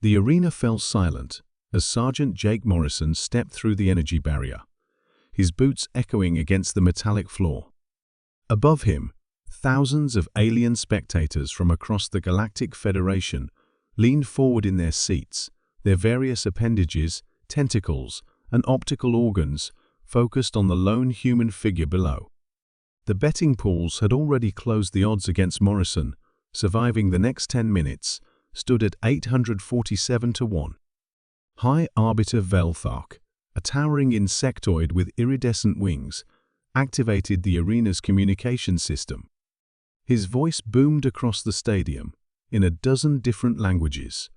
The arena fell silent as Sergeant Jake Morrison stepped through the energy barrier, his boots echoing against the metallic floor. Above him, thousands of alien spectators from across the Galactic Federation leaned forward in their seats, their various appendages, tentacles, and optical organs focused on the lone human figure below. The betting pools had already closed. The odds against Morrison surviving the next 10 minutes stood at 847 to 1. High Arbiter Velthark, a towering insectoid with iridescent wings, activated the arena's communication system. His voice boomed across the stadium in a dozen different languages,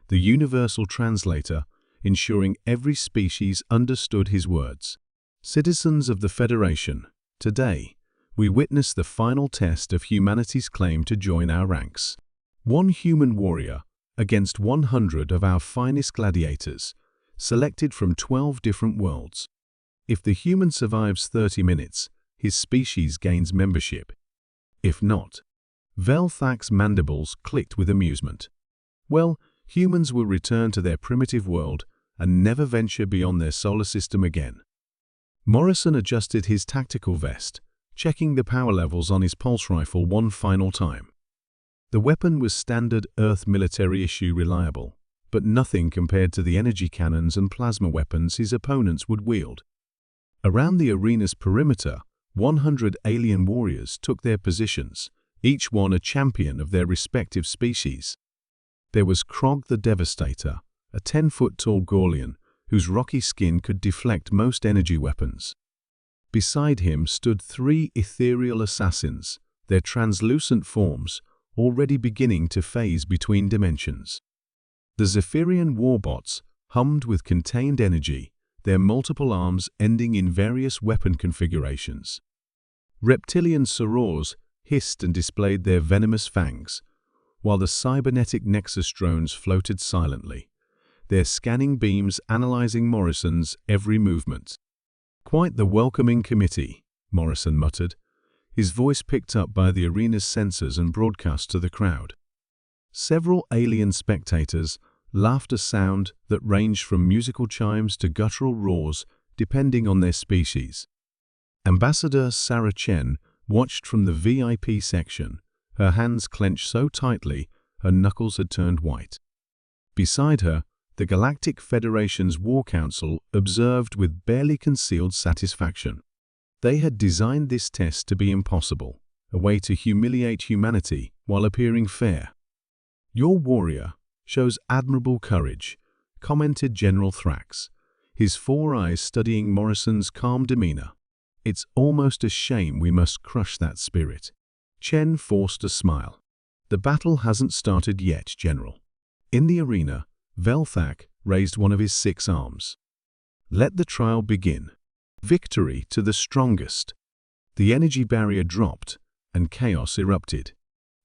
the universal translator ensuring every species understood his words. Citizens of the Federation, today, we witness the final test of humanity's claim to join our ranks. One human warrior against 100 of our finest gladiators, selected from 12 different worlds. If the human survives 30 minutes, his species gains membership. If not, Velthark's mandibles clicked with amusement. Well, humans will return to their primitive world and never venture beyond their solar system again. Morrison adjusted his tactical vest, checking the power levels on his pulse rifle one final time. The weapon was standard Earth military issue reliable, but nothing compared to the energy cannons and plasma weapons his opponents would wield. Around the arena's perimeter, 100 alien warriors took their positions, each one a champion of their respective species. There was Krog the Devastator, a 10-foot-tall Gorlian whose rocky skin could deflect most energy weapons. Beside him stood 3 ethereal assassins, their translucent forms already beginning to phase between dimensions. The Zephyrian warbots hummed with contained energy, their multiple arms ending in various weapon configurations. Reptilian sorors hissed and displayed their venomous fangs, while the cybernetic Nexus drones floated silently, their scanning beams analyzing Morrison's every movement. "Quite the welcoming committee," Morrison muttered, his voice picked up by the arena's sensors and broadcast to the crowd. Several alien spectators laughed, a sound that ranged from musical chimes to guttural roars depending on their species. Ambassador Sarah Chen watched from the VIP section, her hands clenched so tightly her knuckles had turned white. Beside her, the Galactic Federation's War Council observed with barely concealed satisfaction. They had designed this test to be impossible, a way to humiliate humanity while appearing fair. "Your warrior shows admirable courage," commented General Thrax, his 4 eyes studying Morrison's calm demeanor. "It's almost a shame we must crush that spirit." Chen forced a smile. "The battle hasn't started yet, General." In the arena, Velthark raised one of his 6 arms. "Let the trial begin. Victory to the strongest." The energy barrier dropped, and chaos erupted.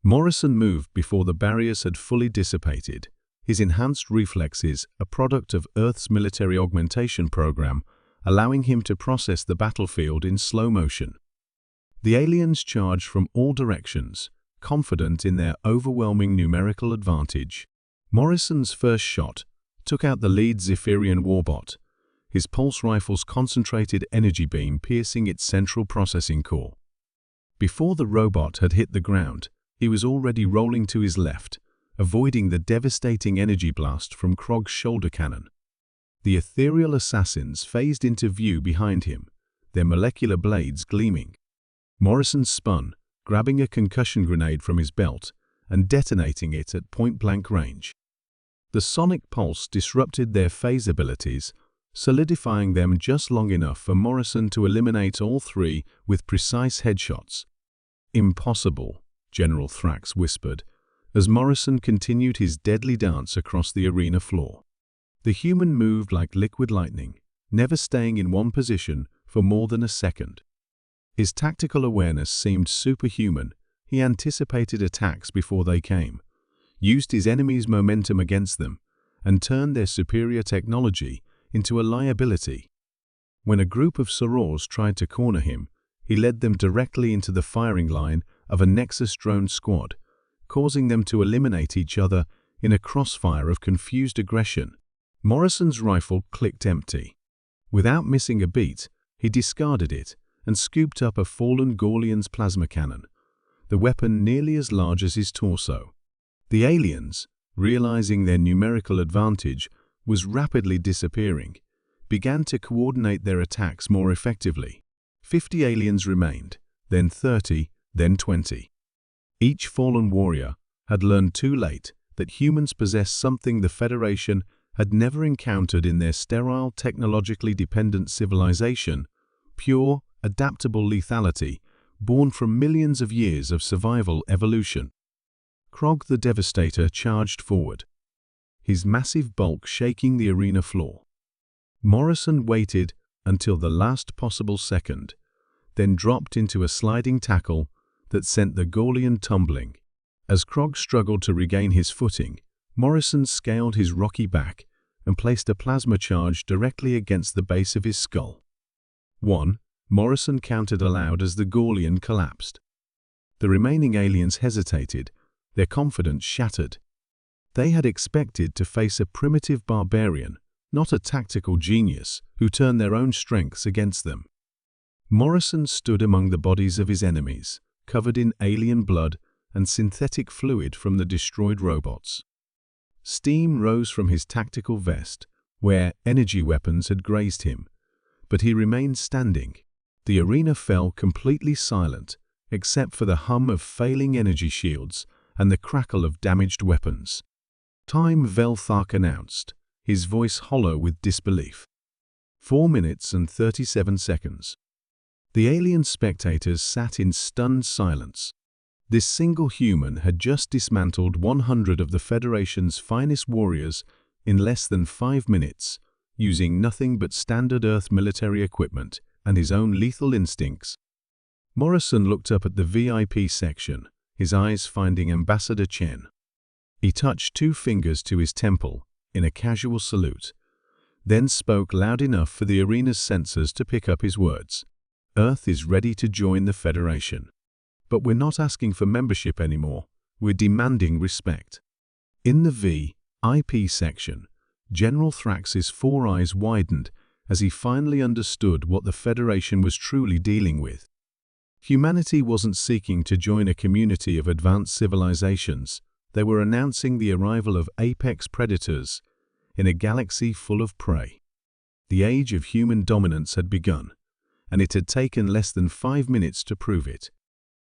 Morrison moved before the barriers had fully dissipated, his enhanced reflexes, a product of Earth's military augmentation program, allowing him to process the battlefield in slow motion. The aliens charged from all directions, confident in their overwhelming numerical advantage. Morrison's first shot took out the lead Zephyrian warbot, his pulse rifle's concentrated energy beam piercing its central processing core. Before the robot had hit the ground, he was already rolling to his left, avoiding the devastating energy blast from Krog's shoulder cannon. The ethereal assassins phased into view behind him, their molecular blades gleaming. Morrison spun, grabbing a concussion grenade from his belt and detonating it at point-blank range. The sonic pulse disrupted their phase abilities, solidifying them just long enough for Morrison to eliminate all 3 with precise headshots. "Impossible," General Thrax whispered, as Morrison continued his deadly dance across the arena floor. The human moved like liquid lightning, never staying in one position for more than a second. His tactical awareness seemed superhuman. He anticipated attacks before they came, used his enemy's momentum against them, and turned their superior technology into a liability. When a group of sorors tried to corner him, he led them directly into the firing line of a Nexus drone squad, causing them to eliminate each other in a crossfire of confused aggression. Morrison's rifle clicked empty. Without missing a beat, he discarded it and scooped up a fallen Gorlian's plasma cannon, the weapon nearly as large as his torso. The aliens, realizing their numerical advantage was rapidly disappearing, began to coordinate their attacks more effectively. 50 aliens remained, then 30, then 20. Each fallen warrior had learned too late that humans possessed something the Federation had never encountered in their sterile, technologically dependent civilization: pure, adaptable lethality, born from millions of years of survival evolution. Krog the Devastator charged forward, his massive bulk shaking the arena floor. Morrison waited until the last possible second, then dropped into a sliding tackle that sent the Gorlian tumbling. As Krog struggled to regain his footing, Morrison scaled his rocky back and placed a plasma charge directly against the base of his skull. 1. Morrison countered aloud as the Gorlian collapsed. The remaining aliens hesitated, their confidence shattered. They had expected to face a primitive barbarian, not a tactical genius who turned their own strengths against them. Morrison stood among the bodies of his enemies, covered in alien blood and synthetic fluid from the destroyed robots. Steam rose from his tactical vest, where energy weapons had grazed him, but he remained standing. The arena fell completely silent, except for the hum of failing energy shields and the crackle of damaged weapons. Time, Velthark announced, his voice hollow with disbelief. 4 minutes and 37 seconds. The alien spectators sat in stunned silence. This single human had just dismantled 100 of the Federation's finest warriors in less than 5 minutes, using nothing but standard Earth military equipment and his own lethal instincts. Morrison looked up at the VIP section, his eyes finding Ambassador Chen. He touched 2 fingers to his temple in a casual salute, then spoke loud enough for the arena's sensors to pick up his words. Earth is ready to join the Federation. But we're not asking for membership anymore, we're demanding respect. In the VIP section, General Thrax's 4 eyes widened as he finally understood what the Federation was truly dealing with. Humanity wasn't seeking to join a community of advanced civilizations. They were announcing the arrival of apex predators in a galaxy full of prey. The age of human dominance had begun, and it had taken less than 5 minutes to prove it.